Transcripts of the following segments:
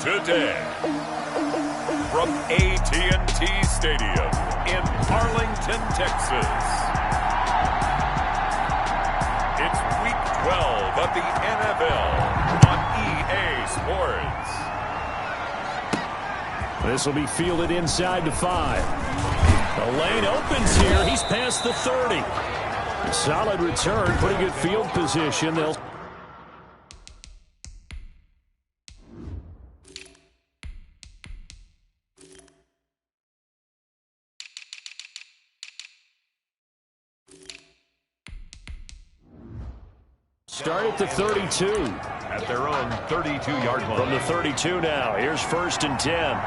today. From AT&T Stadium in Arlington, Texas. It's Week 12 of the NFL on EA Sports. This will be fielded inside the 5. The lane opens here. He's past the 30. Solid return. Pretty good field position. They'll start at the 32. At their own 32-yard line. From the 32 now. Here's 1st and 10.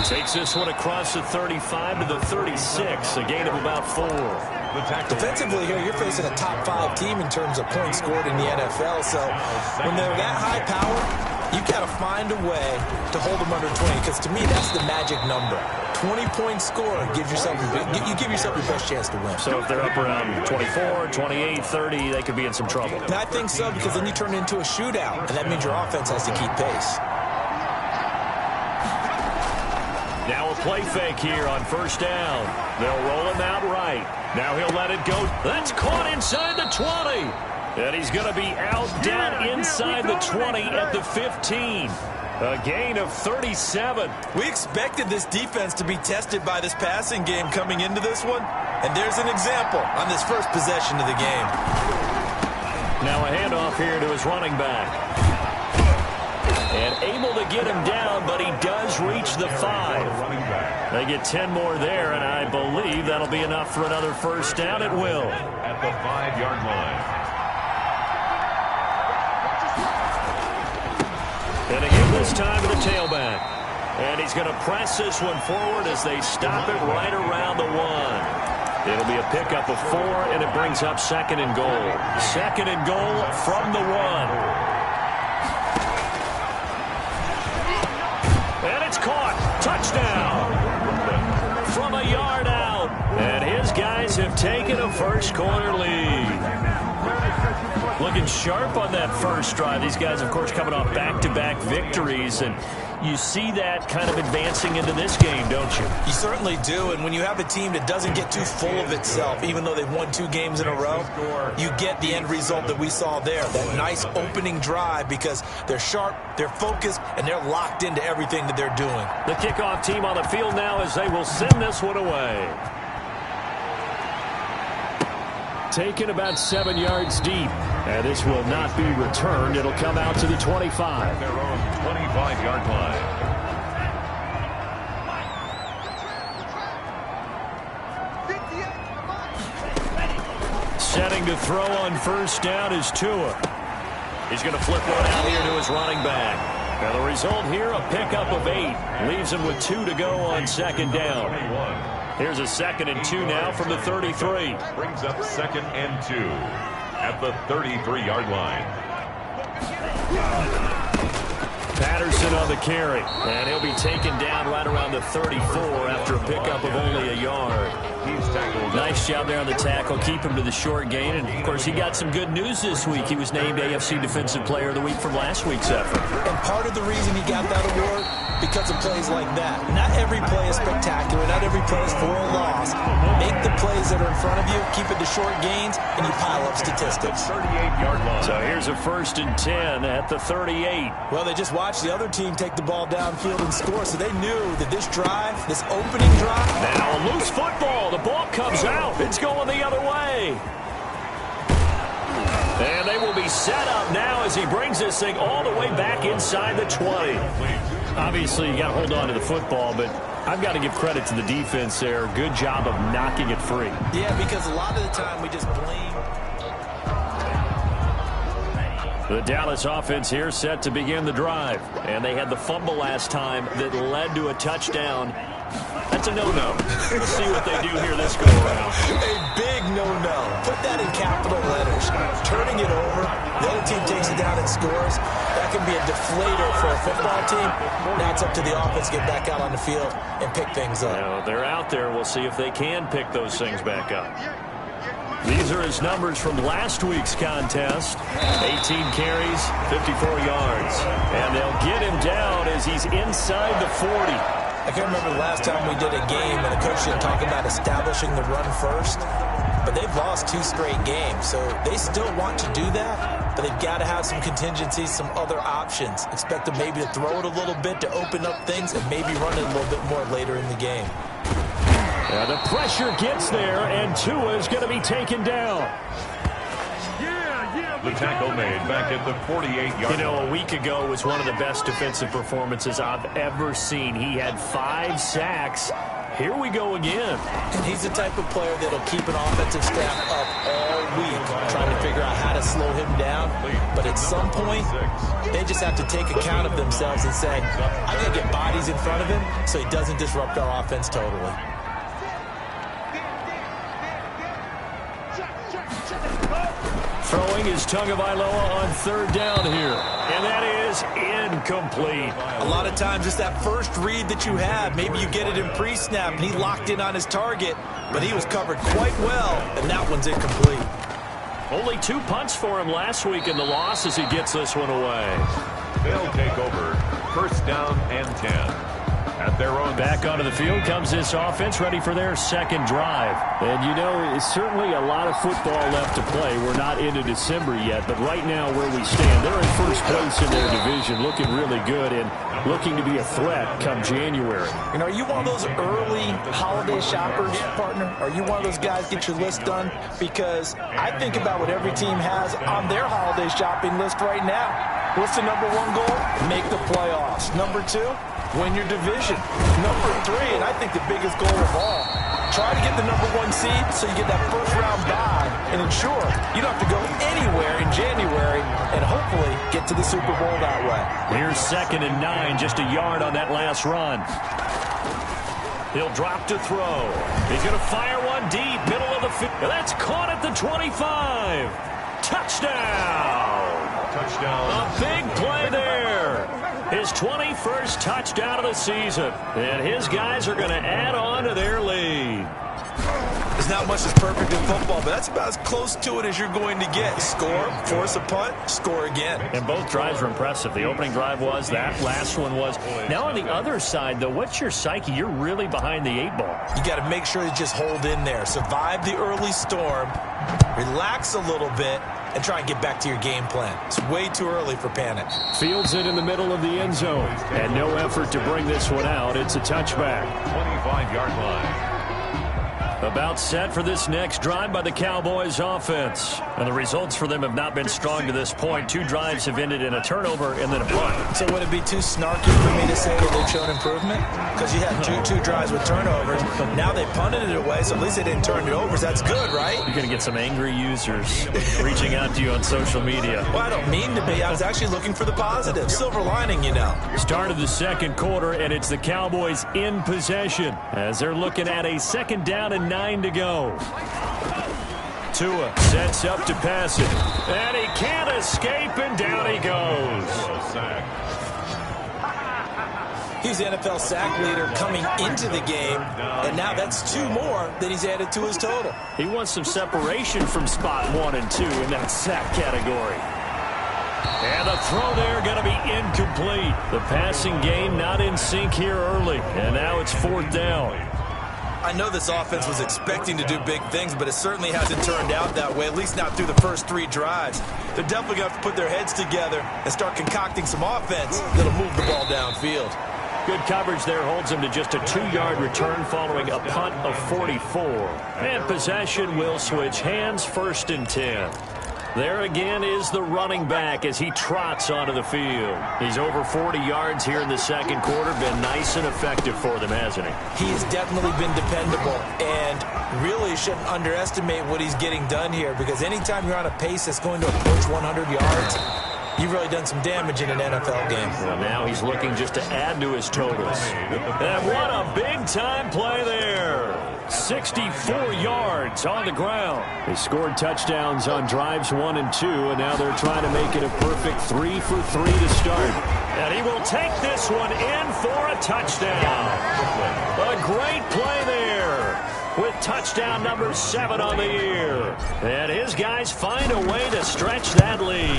Takes this one across the 35 to the 36. A gain of about 4. Defensively here, you're facing a top 5 team in terms of points scored in the NFL. So when they're that high power, you've got to find a way to hold them under 20. Because to me, that's the magic number. 20 points scored gives yourself you give yourself your best chance to win. So if they're up around 24, 28, 30, they could be in some trouble. And I think so, because then you turn it into a shootout, and that means your offense has to keep pace. Now a play fake here on 1st down. They'll roll him out right. Now he'll let it go. That's caught inside the 20. And he's going to be out down inside the 20 at the 15. A gain of 37. We expected this defense to be tested by this passing game coming into this one. And there's an example on this first possession of the game. Now a handoff here to his running back. And able to get him down, but he does reach the 5. They get 10 more there, and I believe that'll be enough for another 1st down. It will. At the 5-yard line. And again this time to the tailback. And he's going to press this one forward as they stop it right around the 1. It'll be a pickup of 4, and it brings up 2nd and goal. 2nd and goal from the 1. And it's caught. Touchdown. From a yard out. And his guys have taken a first-quarter lead. Looking sharp on that first drive. These guys, of course, coming off back-to-back victories. And you see that kind of advancing into this game, don't you? You certainly do. And when you have a team that doesn't get too full of itself, even though they've won 2 games in a row, you get the end result that we saw there. That nice opening drive, because they're sharp, they're focused, and they're locked into everything that they're doing. The kickoff team on the field now as they will send this one away. Taken about 7 yards deep. And this will not be returned. It'll come out to the 25. Their own 25-yard line. Setting to throw on 1st down is Tua. He's going to flip one out here to his running back. Now the result here, a pickup of 8. Leaves him with 2 to go on 2nd down. Here's a 2nd and 2 now from the 33. Brings up 2nd and 2 at the 33-yard line. Patterson on the carry. And he'll be taken down right around the 34 after a pickup of only a yard. He's tackled. Nice job there on the tackle. Keep him to the short gain. And, of course, he got some good news this week. He was named AFC Defensive Player of the Week from last week's effort. And part of the reason he got that award, because of plays like that. Not every play is spectacular. Not every play is for a loss. Make the plays that are in front of you, keep it to short gains, and you pile up statistics. 38-yard line. So here's a 1st and 10 at the 38. Well, they just watched the other team take the ball downfield and score, so they knew that this drive, this opening drive. Now a loose football. The ball comes out. It's going the other way. And they will be set up now as he brings this thing all the way back inside the 20. Obviously, you got to hold on to the football, but I've got to give credit to the defense there. Good job of knocking it free. Yeah, because a lot of the time we just blame. The Dallas offense here set to begin the drive. And they had the fumble last time that led to a touchdown. That's a no-no. We'll see what they do here this go-around. A big no-no. Put that in capital letters. Turning it over, the other team takes it down and scores. That can be a deflator for a football team. Now it's up to the offense to get back out on the field and pick things up. Now, they're out there. We'll see if they can pick those things back up. These are his numbers from last week's contest. 18 carries, 54 yards. And they'll get him down as he's inside the 40. I can't remember the last time we did a game and a coach didn't talk about establishing the run first. But they've lost 2 straight games, so they still want to do that. But they've got to have some contingencies, some other options. Expect them maybe to throw it a little bit to open up things and maybe run it a little bit more later in the game. The pressure gets there, and Tua is going to be taken down. The tackle made back at the 48-yard line. You know, a week ago was one of the best defensive performances I've ever seen. He had 5 sacks. Here we go again. And he's the type of player that'll keep an offensive staff up all week, trying to figure out how to slow him down. But at some point, they just have to take account of themselves and say, I'm going to get bodies in front of him so he doesn't disrupt our offense totally. Throwing is Tagovailoa on 3rd down here. And that is incomplete. A lot of times it's that first read that you have. Maybe you get it in pre-snap and he locked in on his target, but he was covered quite well, and that one's incomplete. Only 2 punts for him last week in the loss as he gets this one away. They'll take over. 1st down and 10. At their own. Back onto the field comes this offense, ready for their 2nd drive. And, you know, it's certainly a lot of football left to play. We're not into December yet, but right now where we stand, they're in 1st place in their division, looking really good and looking to be a threat come January. You know, are you one of those early holiday shoppers, partner? Are you one of those guys get your list done? Because I think about what every team has on their holiday shopping list right now. What's the number 1 goal? Make the playoffs. Number 2? Win your division. Number 3, and I think the biggest goal of all, try to get the number 1 seed so you get that 1st round bye and ensure you don't have to go anywhere in January and hopefully get to the Super Bowl that way. Here's 2nd and 9, just a yard on that last run. He'll drop to throw. He's going to fire one deep, middle of the field. That's caught at the 25. Touchdown. Touchdown. A big play there. His 21st touchdown of the season. And his guys are going to add on to their lead. There's not much that's perfect in football, but that's about as close to it as you're going to get. Score, force a punt, score again. And both drives were impressive. The opening drive was, that last one was. Now on the other side, though, what's your psyche? You're really behind the 8 ball. You got to make sure you just hold in there. Survive the early storm, relax a little bit, and try and get back to your game plan. It's way too early for panic. Fields it in the middle of the end zone. And no effort to bring this one out. It's a touchback. 25-yard line. About set for this next drive by the Cowboys offense. And the results for them have not been strong to this point. 2 drives have ended in a turnover and then a punt. So would it be too snarky for me to say that they've shown improvement? Because you had two drives with turnovers. Now they punted it away, so at least they didn't turn it over. So that's good, right? You're going to get some angry users reaching out to you on social media. Well, I don't mean to be. I was actually looking for the positive. Silver lining, you know. Start of the 2nd quarter, and it's the Cowboys in possession as they're looking at a 2nd down and 9 to go. Tua sets up to pass it, and he can't escape, and down he goes. He's the NFL sack leader coming into the game, and now that's 2 more that he's added to his total. He wants some separation from spot 1 and 2 in that sack category. And the throw there going to be incomplete. The passing game not in sync here early, and now it's 4th down. I know this offense was expecting to do big things, but it certainly hasn't turned out that way, at least not through the first 3 drives. They're definitely going to have to put their heads together and start concocting some offense that'll move the ball downfield. Good coverage there holds him to just a 2-yard return following a punt of 44. And possession will switch hands, 1st and 10. There again is the running back as he trots onto the field. He's over 40 yards here in the 2nd quarter. Been nice and effective for them, hasn't he? He has definitely been dependable, and really shouldn't underestimate what he's getting done here, because anytime you're on a pace that's going to approach 100 yards, you've really done some damage in an NFL game. Well, now he's looking just to add to his totals. And what a big-time play there. 64 yards on the ground. They scored touchdowns on drives 1 and 2, and now they're trying to make it a perfect 3 for 3 to start. And he will take this one in for a touchdown. A great play there. with touchdown number 7 on the year. And his guys find a way to stretch that lead.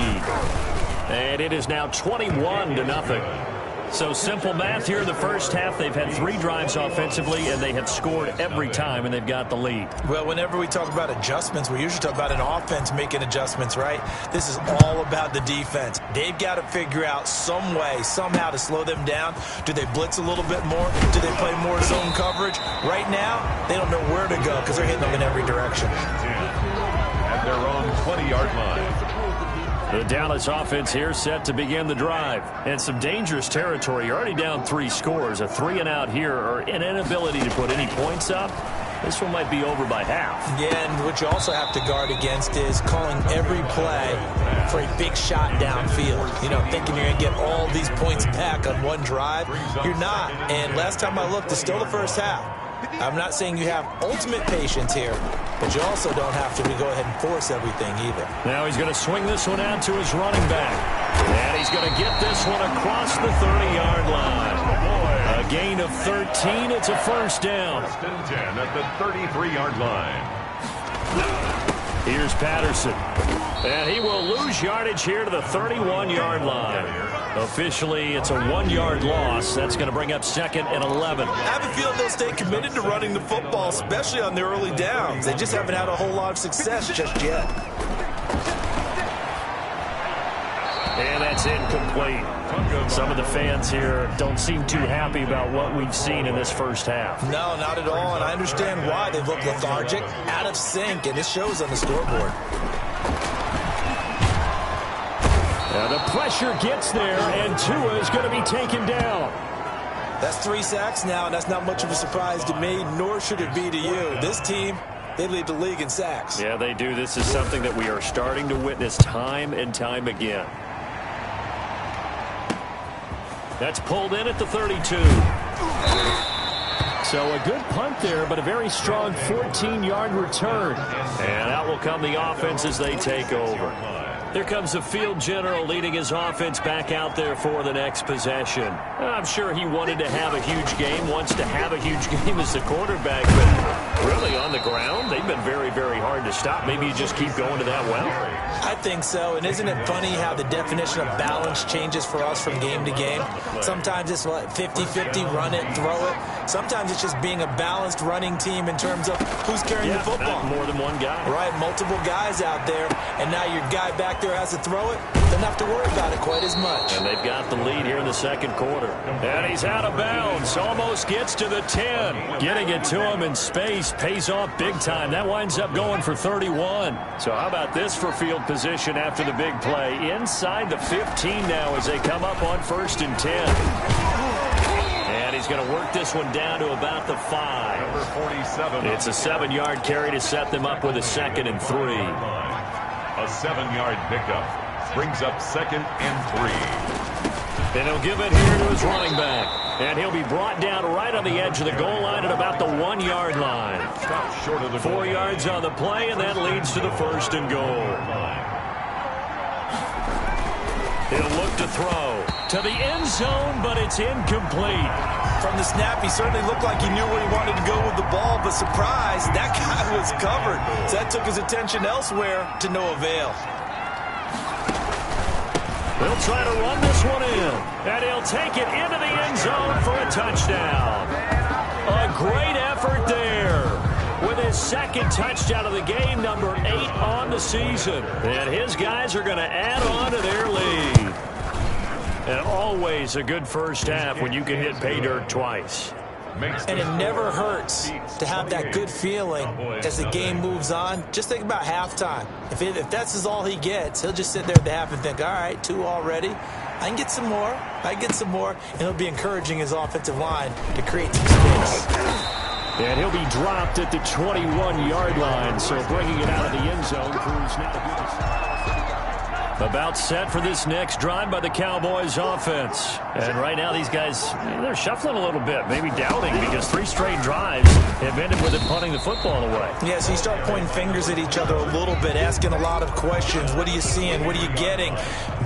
And it is now 21-0. So simple math here in the first half. They've had 3 drives offensively, and they have scored every time, and they've got the lead. Well, whenever we talk about adjustments, we usually talk about an offense making adjustments, right? This is all about the defense. They've got to figure out some way, somehow to slow them down. Do they blitz a little bit more? Do they play more zone coverage? Right now, they don't know where to go because they're hitting them in every direction. At their own 20-yard line. The Dallas offense here set to begin the drive. And some dangerous territory. You're already down 3 scores. A 3-and-out here, or an inability to put any points up. This one might be over by half. Yeah, and what you also have to guard against is calling every play for a big shot downfield. You know, thinking you're going to get all these points back on one drive. You're not. And last time I looked, it's still the first half. I'm not saying you have ultimate patience here, but you also don't have to go ahead and force everything either. Now he's going to swing this one out to his running back. And he's going to get this one across the 30-yard line. A gain of 13. It's a first down. 10 at the 33-yard line. Here's Patterson. And he will lose yardage here to the 31-yard line. Officially, it's a 1-yard loss. That's going to bring up 2nd and 11. I have a feeling they'll stay committed to running the football, especially on their early downs. They just haven't had a whole lot of success just yet. And that's incomplete. Some of the fans here don't seem too happy about what we've seen in this first half. No, not at all, and I understand why. They look lethargic, out of sync, and it shows on the scoreboard. Now the pressure gets there, and Tua is going to be taken down. That's 3 sacks now, and that's not much of a surprise to me, nor should it be to you. This team, they lead the league in sacks. Yeah, they do. This is something that we are starting to witness time and time again. That's pulled in at the 32. So a good punt there, but a very strong 14-yard return. And out will come the offense as they take over. Here comes the field general leading his offense back out there for the next possession. I'm sure he wanted to have a huge game, wants to have a huge game as the quarterback, but really on the ground, they've been very, very hard to stop. Maybe you just keep going to that well. I think so, and isn't it funny how the definition of balance changes for us from game to game? Sometimes it's 50-50, run it, throw it. Sometimes it's just being a balanced running team in terms of who's carrying the football. More than one guy. Right, multiple guys out there, and now your guy back there has to throw it. Doesn't have to worry about it quite as much. And they've got the lead here in the second quarter. And he's out of bounds. Almost gets to the 10. Getting it to him in space pays off big time. That winds up going for 31. So how about this for field position after the big play? Inside the 15 now as they come up on 1st and 10. And he's going to work this one down to about the 5. Number 47. It's a 7-yard carry to set them up with a 2nd and 3. A 7-yard pickup brings up 2nd and 3. And he'll give it here to his running back. And he'll be brought down right on the edge of the goal line at about the 1-yard line. Stop short of the 4 yards on the play, and that leads to the 1st and goal. He'll look to throw to the end zone, but it's incomplete. From the snap, he certainly looked like he knew where he wanted to go with the ball, but surprise, that guy was covered. So that took his attention elsewhere to no avail. He'll try to run this one in, and he'll take it into the end zone for a touchdown. A great effort there with his 2nd touchdown of the game, number 8 on the season. And his guys are going to add on to their lead. And always a good first half when you can hit pay dirt twice. And it never hurts to have that good feeling as the game moves on. Just think about halftime. If that's all he gets, he'll just sit there at the half and think, all right, 2 already. I can get some more. I can get some more. And he'll be encouraging his offensive line to create some space. And he'll be dropped at the 21-yard line. So bringing it out of the end zone proves now to be About set for this next drive by the Cowboys offense. And right now these guys, they're shuffling a little bit, maybe doubting, because 3 straight drives have ended with them punting the football away. Yeah, so you start pointing fingers at each other a little bit, asking a lot of questions. What are you seeing? What are you getting?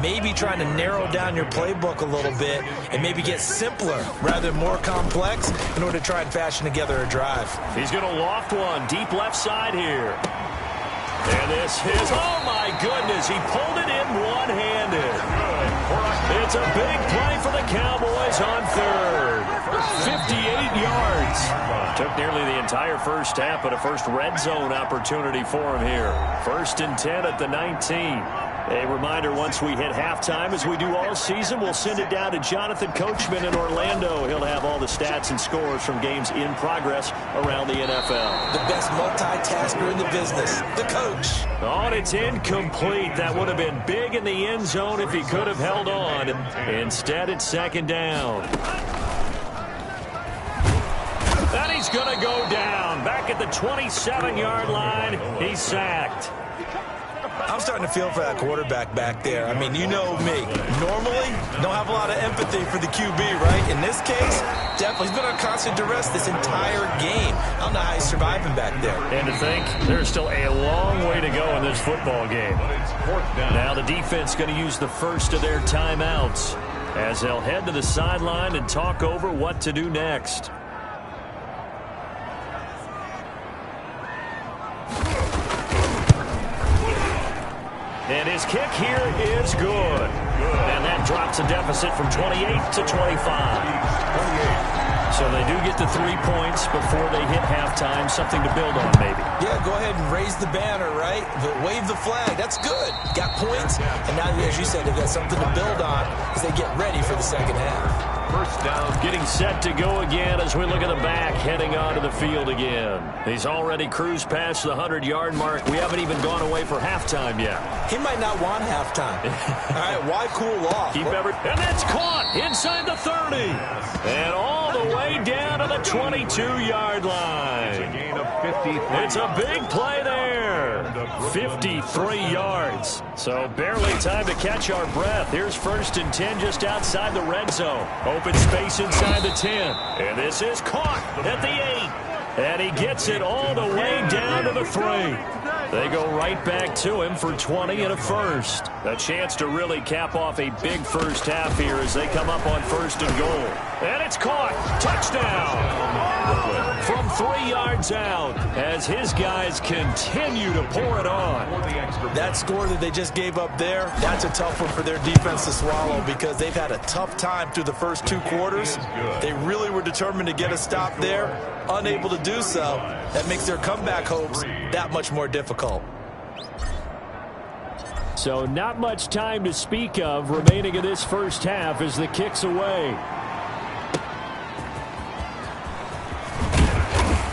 Maybe trying to narrow down your playbook a little bit and maybe get simpler rather than more complex in order to try and fashion together a drive. He's going to loft one deep left side here. And this is, oh my goodness, he pulled it in one-handed. It's a big play for the Cowboys on third. 58 yards. Took nearly the entire first half, but a first red zone opportunity for him here. 1st and 10 at the 19. A reminder, once we hit halftime, as we do all season, we'll send it down to Jonathan Coachman in Orlando. He'll have all the stats and scores from games in progress around the NFL. The best multitasker in the business, the coach. Oh, and it's incomplete. That would have been big in the end zone if he could have held on. Instead, it's 2nd down. And he's going to go down. Back at the 27-yard line, he's sacked. I'm starting to feel for that quarterback back there. I mean, you know me. Normally, don't have a lot of empathy for the QB, right? In this case, definitely. He's been on constant duress this entire game. I don't know how he's surviving back there. And to think, there's still a long way to go in this football game. Now the defense going to use the first of their timeouts as they'll head to the sideline and talk over what to do next. And his kick here is good. And that drops a deficit from 28 to 25. So they do get the 3 points before they hit halftime. Something to build on, maybe. Yeah, go ahead and raise the banner, right? Wave the flag. That's good. Got points. And now, as you said, they've got something to build on as they get ready for the second half. First down. Getting set to go again as we look at the back heading onto the field again. He's already cruised past the 100-yard mark. We haven't even gone away for halftime yet. He might not want halftime. All right, why cool off? And that's caught inside the 30. And all the way down to the 22-yard line. It's a big play there. 53 yards. So barely time to catch our breath. Here's 1st and 10 just outside the red zone. Open space inside the 10. And this is caught at the 8. And he gets it all the way down to the 3. They go right back to him for 20 and a first. A chance to really cap off a big first half here as they come up on 1st and goal. And it's caught. Touchdown. From 3 yards out as his guys continue to pour it on. That score that they just gave up there, that's a tough one for their defense to swallow because they've had a tough time through the first 2 quarters. They really were determined to get a stop there, unable to do so. That makes their comeback hopes that much more difficult. So not much time to speak of remaining in this first half as the kick's away.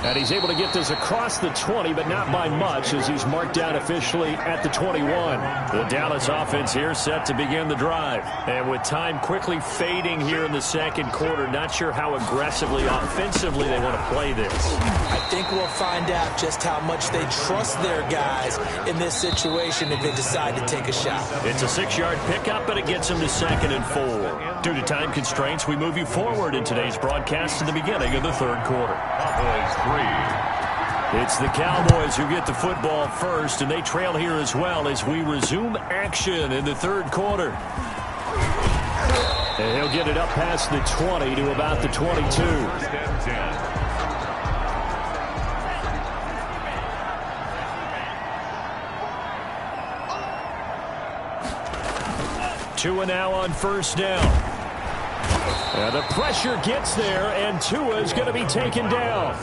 And he's able to get this across the 20, but not by much as he's marked down officially at the 21. The Dallas offense here set to begin the drive. And with time quickly fading here in the second quarter, not sure how aggressively, offensively they want to play this. I think we'll find out just how much they trust their guys in this situation if they decide to take a shot. It's a 6-yard pickup, but it gets them to 2nd and 4. Due to time constraints, we move you forward in today's broadcast to the beginning of the third quarter. It's the Cowboys who get the football first, and they trail here as well as we resume action in the third quarter. And he'll get it up past the 20 to about the 22. Tua now on 1st down. And the pressure gets there, and Tua is going to be taken down.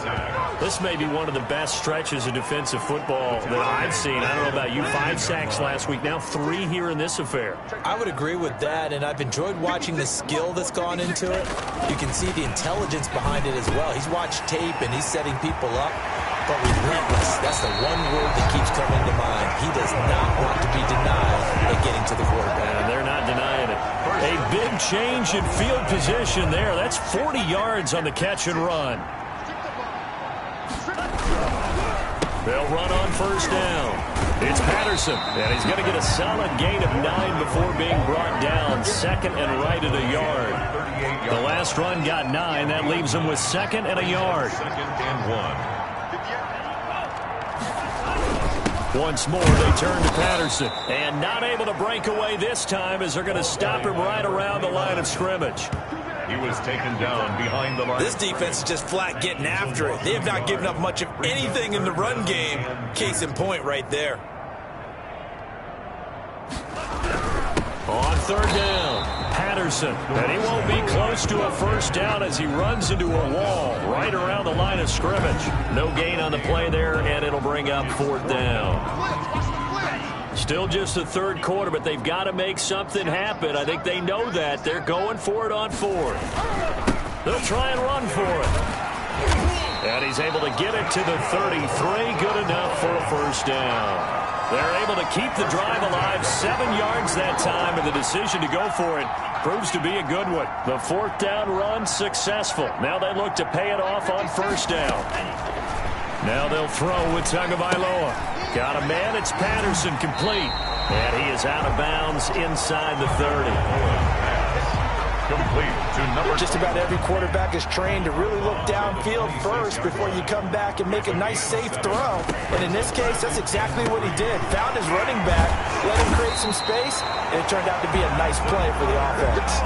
This may be one of the best stretches of defensive football that I've seen. I don't know about you, 5 sacks last week, now 3 here in this affair. I would agree with that, and I've enjoyed watching the skill that's gone into it. You can see the intelligence behind it as well. He's watched tape, and he's setting people up. But relentless, that's the one word that keeps coming to mind. He does not want to be denied at getting to the quarterback. And they're not denying it. A big change in field position there. That's 40 yards on the catch and run. They'll run on 1st down. It's Patterson, and he's going to get a solid gain of 9 before being brought down. Second and right at a yard. The last run got 9. That leaves him with second and a yard. Second and 1. Once more, they turn to Patterson. And not able to break away this time as they're going to stop him right around the line of scrimmage. He was taken down behind the line. This defense is just flat getting after it. They have not given up much of anything in the run game. Case in point right there. On third down, Patterson. And he won't be close to a first down as he runs into a wall right around the line of scrimmage. No gain on the play there, and it'll bring up fourth down. Still just the third quarter, but they've got to make something happen. I think they know that. They're going for it on fourth. They'll try and run for it. And he's able to get it to the 33. Good enough for a first down. They're able to keep the drive alive. 7 yards that time, and the decision to go for it proves to be a good one. The fourth down run successful. Now they look to pay it off on first down. Now they'll throw with Tagovailoa. Got a man, it's Patterson, complete. And he is out of bounds inside the 30. Complete to number. Just about every quarterback is trained to really look downfield first before you come back and make a nice, safe throw. And in this case, that's exactly what he did. Found his running back, let him create some space, and it turned out to be a nice play for the offense.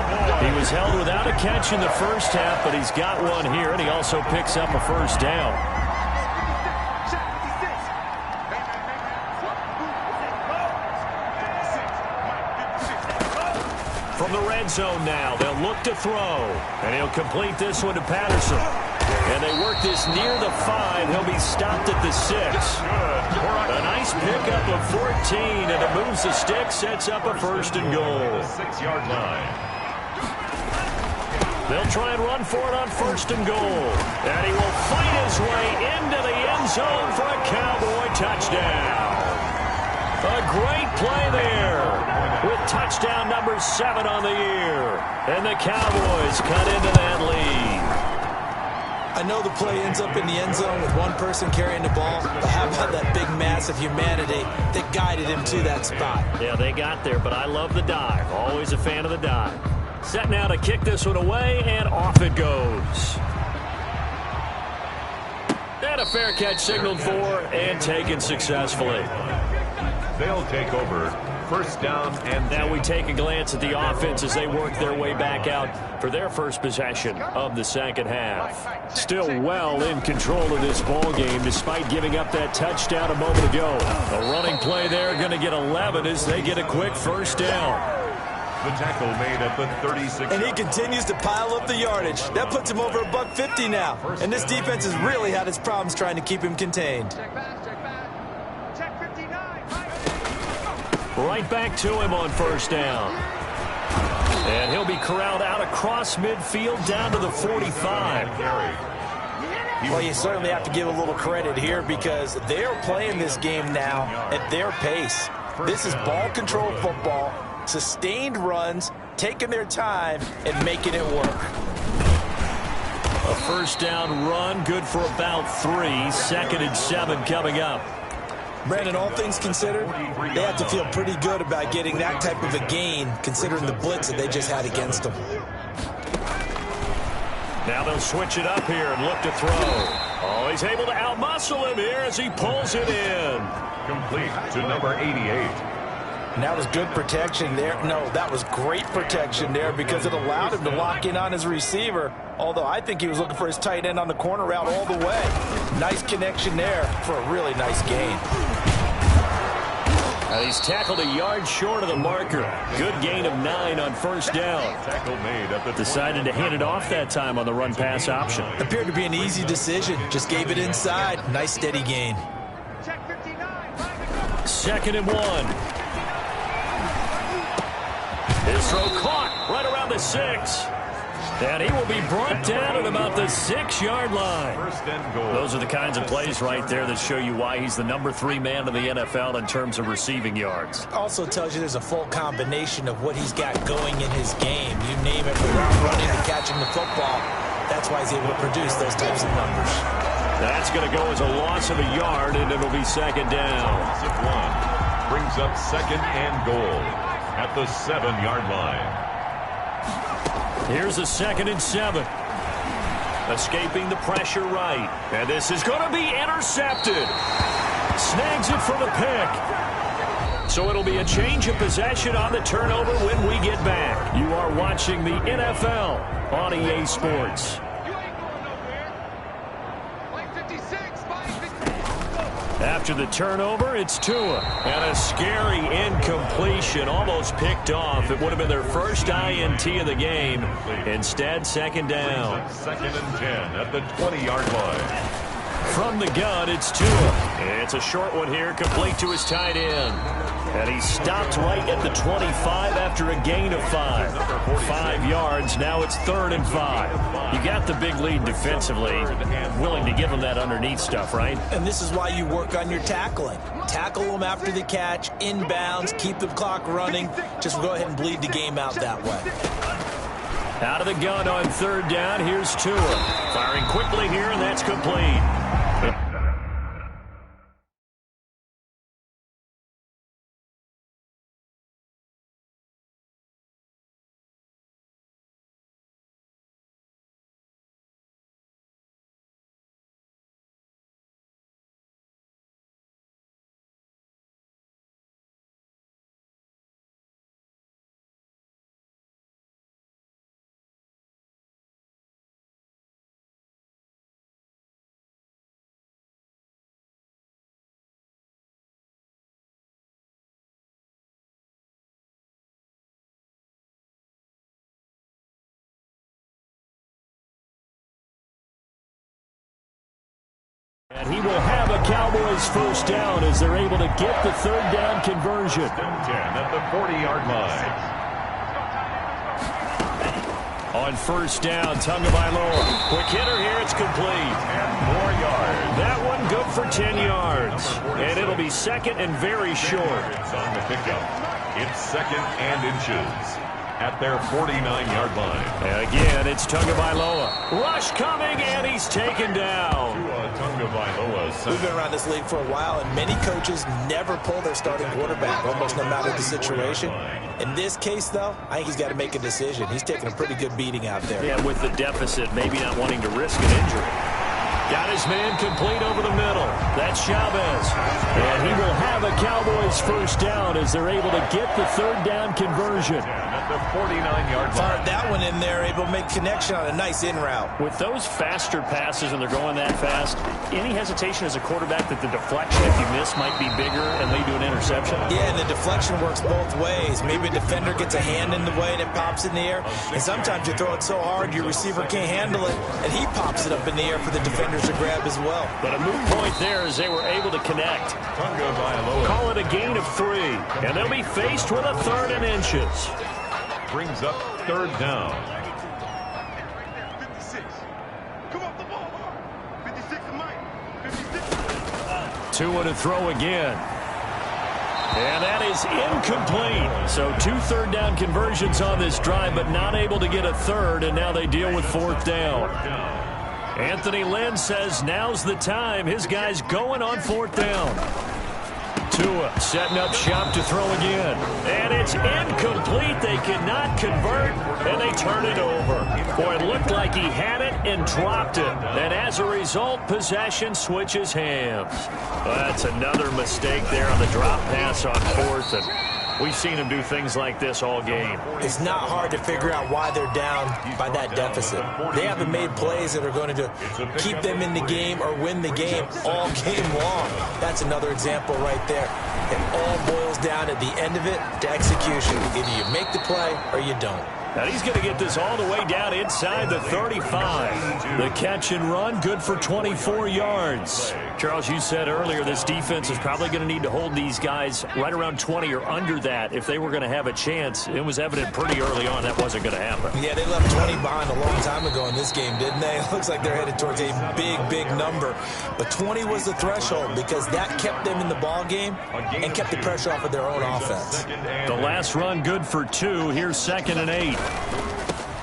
He was held without a catch in the first half, but he's got one here, and he also picks up a first down. From the red zone now, they'll look to throw. And he'll complete this one to Patterson. And they work this near the 5. He'll be stopped at the 6. A nice pickup of 14, and it moves the stick, sets up a first and goal. 6-yard line. They'll try and run for it on first and goal. And he will fight his way into the end zone for a Cowboy touchdown. A great play there with touchdown number 7 on the year. And the Cowboys cut into that lead. I know the play ends up in the end zone with one person carrying the ball, but how about that big mass of humanity that guided him to that spot? Yeah, they got there, but I love the dive. Always a fan of the dive. Set now to kick this one away, and off it goes. And a fair catch signaled for and taken successfully. They'll take over. First down and now we take a glance at the offense as they work their way back out for their first possession of the second half. Still well in control of this ball game despite giving up that touchdown a moment ago. A running play there, going to get 11 as they get a quick first down. the tackle made at the 36. And he continues to pile up the yardage. That puts him over $150 now. And this defense has really had its problems trying to keep him contained. Right back to him on first down. And he'll be corralled out across midfield down to the 45. Well, you certainly have to give a little credit here because they're playing this game now at their pace. This is ball control football, sustained runs, taking their time and making it work. A first down run, good for about 3. 2nd and 7 coming up. Brandon, all things considered, they have to feel pretty good about getting that type of a gain considering the blitz that they just had against them. Now they'll switch it up here and look to throw. Oh, he's able to outmuscle him here as he pulls it in. Complete to number 88. And that was good protection there. No, that was great protection there because it allowed him to lock in on his receiver. Although I think he was looking for his tight end on the corner route all the way. Nice connection there for a really nice gain. He's tackled a yard short of the marker. Good gain of 9 on first down. Tackle made at the Decided to hand it off that time on the run-pass option. Appeared to be an easy decision. Just gave it inside. Nice steady gain. 2nd and 1. His throw caught right around the 6. And he will be brought down at about the 6-yard line. First and goal. Those are the kinds of plays right there that show you why he's the number 3 man in the NFL in terms of receiving yards. Also tells you there's a full combination of what he's got going in his game. You name it, from route running to catching the football. That's why he's able to produce those types of numbers. That's going to go as a loss of a yard, and it'll be second down. Loss of 1. Brings up second and goal at the 7-yard line. Here's a 2nd and 7. Escaping the pressure right. And this is going to be intercepted. Snags it for the pick. So it'll be a change of possession on the turnover when we get back. You are watching the NFL on EA Sports. After the turnover, it's Tua. And a scary incompletion, almost picked off. It would have been their first INT of the game. Instead, second down. 2nd and 10 at the 20-yard line. From the gun, it's Tua. It's a short one here, complete to his tight end. And he stopped right at the 25 after a gain of 5. 5 yards, now it's 3rd and 5. You got the big lead defensively. Willing to give him that underneath stuff, right? And this is why you work on your tackling. Tackle them after the catch, inbounds, keep the clock running. Just go ahead and bleed the game out that way. Out of the gun on 3rd down, here's Tua. Firing quickly here, and that's complete. And he will have a Cowboys first down as they're able to get the 3rd down conversion. 10 at the 40-yard line. On 1st down, Tagovailoa. Quick hitter here, it's complete. And more yards. That one good for 10 yards. And it'll be 2nd and very short. It's on the pickup. It's 2nd and inches at their 49-yard line. And again, it's Tagovailoa. Rush coming, and he's taken down. We've been around this league for a while, and many coaches never pull their starting quarterback, almost no matter the situation. In this case, though, I think he's got to make a decision. He's taking a pretty good beating out there. Yeah, with the deficit, maybe not wanting to risk an injury. Got his man complete over the middle. That's Chavez. And he will have a Cowboys first down as they're able to get the 3rd down conversion. The 49-yard line. Fired that one in there, able to make connection on a nice in route. With those faster passes and they're going that fast, any hesitation as a quarterback that the deflection, if you miss, might be bigger and lead to an interception? Yeah, and the deflection works both ways. Maybe a defender gets a hand in the way and it pops in the air. And sometimes you throw it so hard your receiver can't handle it, and he pops it up in the air for the defenders to grab as well. But a moot point there as they were able to connect. Call it a gain of 3, and they'll be faced with a 3rd and inches. Brings up 3rd down. 56. Come off the ball. 56 to Mike. 56. Tua to throw again. And that is incomplete. So 2 3rd down conversions on this drive, but not able to get a 3rd, and now they deal with 4th down. Anthony Lynn says now's the time. His guy's going on 4th down. Tua setting up shop to throw again. And it's incomplete. They cannot convert, and they turn it over. Boy, it looked like he had it and dropped it. And as a result, possession switches hands. Well, that's another mistake there on the drop pass on 4th. And we've seen him do things like this all game. It's not hard to figure out why they're down by that deficit. They haven't made plays that are going to keep them in the game or win the game all game long. That's another example right there. It all boils down at the end of it to execution. Either you make the play or you don't. And he's going to get this all the way down inside the 35. The catch and run, good for 24 yards. Charles, you said earlier this defense is probably going to need to hold these guys right around 20 or under that if they were going to have a chance. It was evident pretty early on that wasn't going to happen. Yeah, they left 20 behind a long time ago in this game, didn't they? It looks like they're headed towards a big, big number. But 20 was the threshold because that kept them in the ball game and kept the pressure off of their own offense. The last run good for 2. Here's 2nd and 8.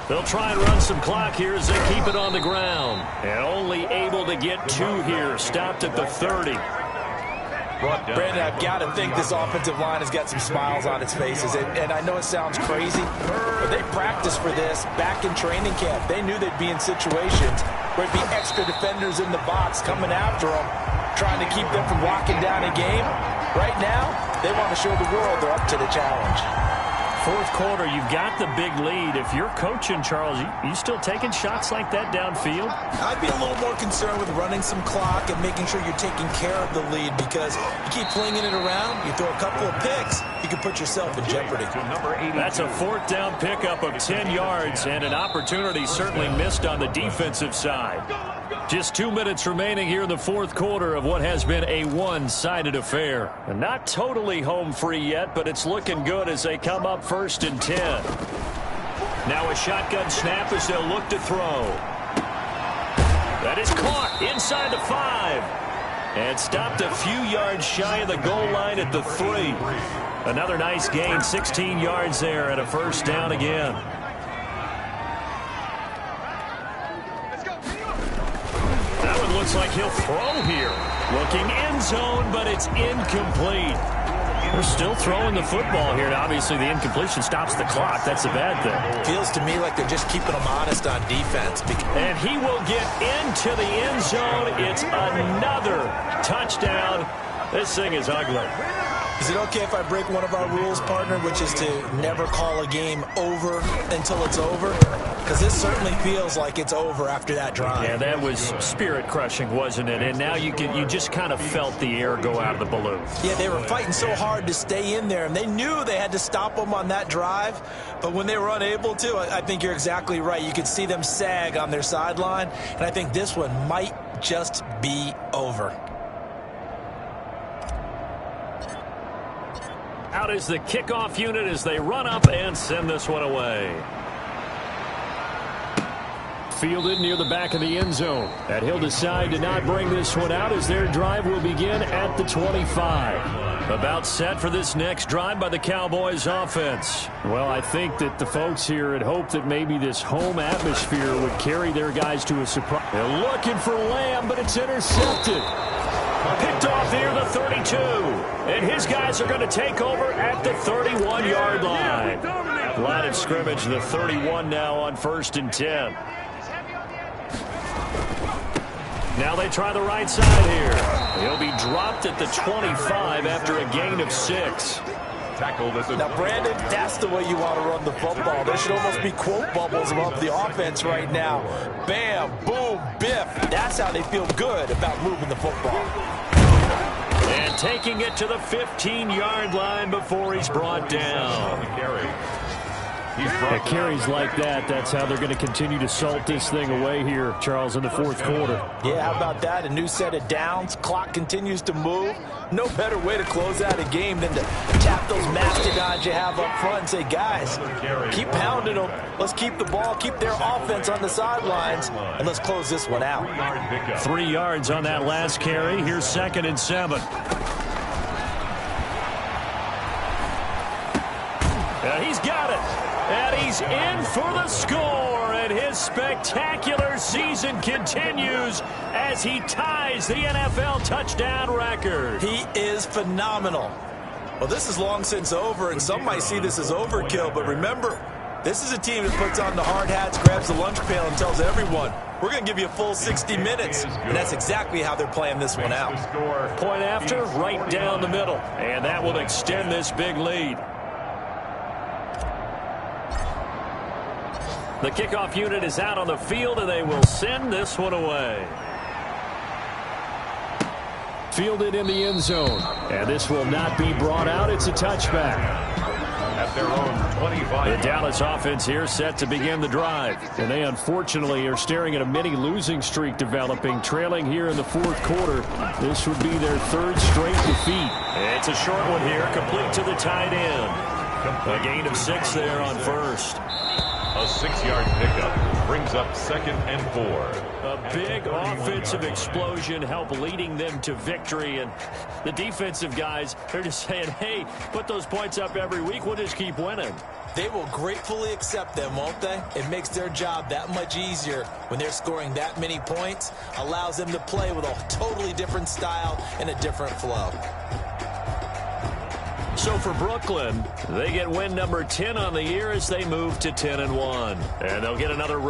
They'll try and run some clock here as they keep it on the ground. And only able to get 2 here. Stopped at the 30. Brandon, I've got to think this offensive line has got some smiles on its faces. And I know it sounds crazy, but they practiced for this back in training camp. They knew they'd be in situations where it'd be extra defenders in the box coming after them, trying to keep them from locking down a game. Right now, they want to show the world they're up to the challenge. Fourth quarter, you've got the big lead. If you're coaching, Charles, you still taking shots like that downfield? I'd be a little more concerned with running some clock and making sure you're taking care of the lead, because you keep flinging it around, you throw a couple of picks, you can put yourself in jeopardy. That's a 4th down pickup of 10 yards and an opportunity certainly missed on the defensive side. Just 2 minutes remaining here in the fourth quarter of what has been a one-sided affair. And not totally home free yet, but it's looking good as they come up 1st and 10. Now a shotgun snap as they'll look to throw. That is caught inside the 5. And stopped a few yards shy of the goal line at the 3. Another nice gain, 16 yards there and a 1st down again. Looks like he'll throw here. Looking end zone, but it's incomplete. They're still throwing the football here. Now, obviously, the incompletion stops the clock. That's a bad thing. Feels to me like they're just keeping them honest on defense. And he will get into the end zone. It's another touchdown. This thing is ugly. Is it okay if I break one of our rules, partner, which is to never call a game over until it's over? Because this certainly feels like it's over after that drive. Yeah, that was spirit-crushing, wasn't it? And now you just kind of felt the air go out of the balloon. Yeah, they were fighting so hard to stay in there, and they knew they had to stop them on that drive. But when they were unable to, I think you're exactly right. You could see them sag on their sideline, and I think this one might just be over. Out is the kickoff unit as they run up and send this one away. Fielded near the back of the end zone. And he'll decide to not bring this one out as their drive will begin at the 25. About set for this next drive by the Cowboys offense. Well, I think that the folks here had hoped that maybe this home atmosphere would carry their guys to a surprise. They're looking for Lamb, but it's intercepted. Picked off near the 32. And his guys are going to take over at the 31-yard line. Line of scrimmage, the 31 now on 1st and 10. Now they try the right side here. He'll be dropped at the 25 after a gain of 6. Now, Brandon, that's the way you want to run the football. There should almost be quote bubbles above the offense right now. Bam, boom, biff. That's how they feel good about moving the football. And taking it to the 15-yard line before he's brought down. Carries like that, that's how they're going to continue to salt this thing away here, Charles, in the fourth quarter. Yeah, how about that? A new set of downs. Clock continues to move. No better way to close out a game than to tap those mastodons you have up front and say, guys, keep pounding them. Let's keep the ball, keep their offense on the sidelines, and let's close this one out. 3 yards on that last carry. Here's 2nd and 7. He's got it. And he's in for the score, and his spectacular season continues as he ties the NFL touchdown record. He is phenomenal. Well, this is long since over, and some might see this as overkill, but remember, this is a team that puts on the hard hats, grabs the lunch pail, and tells everyone, we're going to give you a full 60 minutes, and that's exactly how they're playing this one out. Point after, right down the middle, and that will extend this big lead. The kickoff unit is out on the field, and they will send this one away. Fielded in the end zone. And this will not be brought out. It's a touchback. At their own 25. The Dallas offense here set to begin the drive. And they unfortunately are staring at a mini losing streak developing, trailing here in the fourth quarter. This would be their 3rd straight defeat. It's a short one here, complete to the tight end. A gain of 6 there on 1st. A 6-yard pickup. brings up 2nd and 4. A big offensive explosion helped leading them to victory. And the defensive guys, they're just saying, hey, put those points up every week. We'll just keep winning. They will gratefully accept them, won't they? It makes their job that much easier when they're scoring that many points. Allows them to play with a totally different style and a different flow. So for Brooklyn, they get win number 10 on the year as they move to 10-1. And they'll get another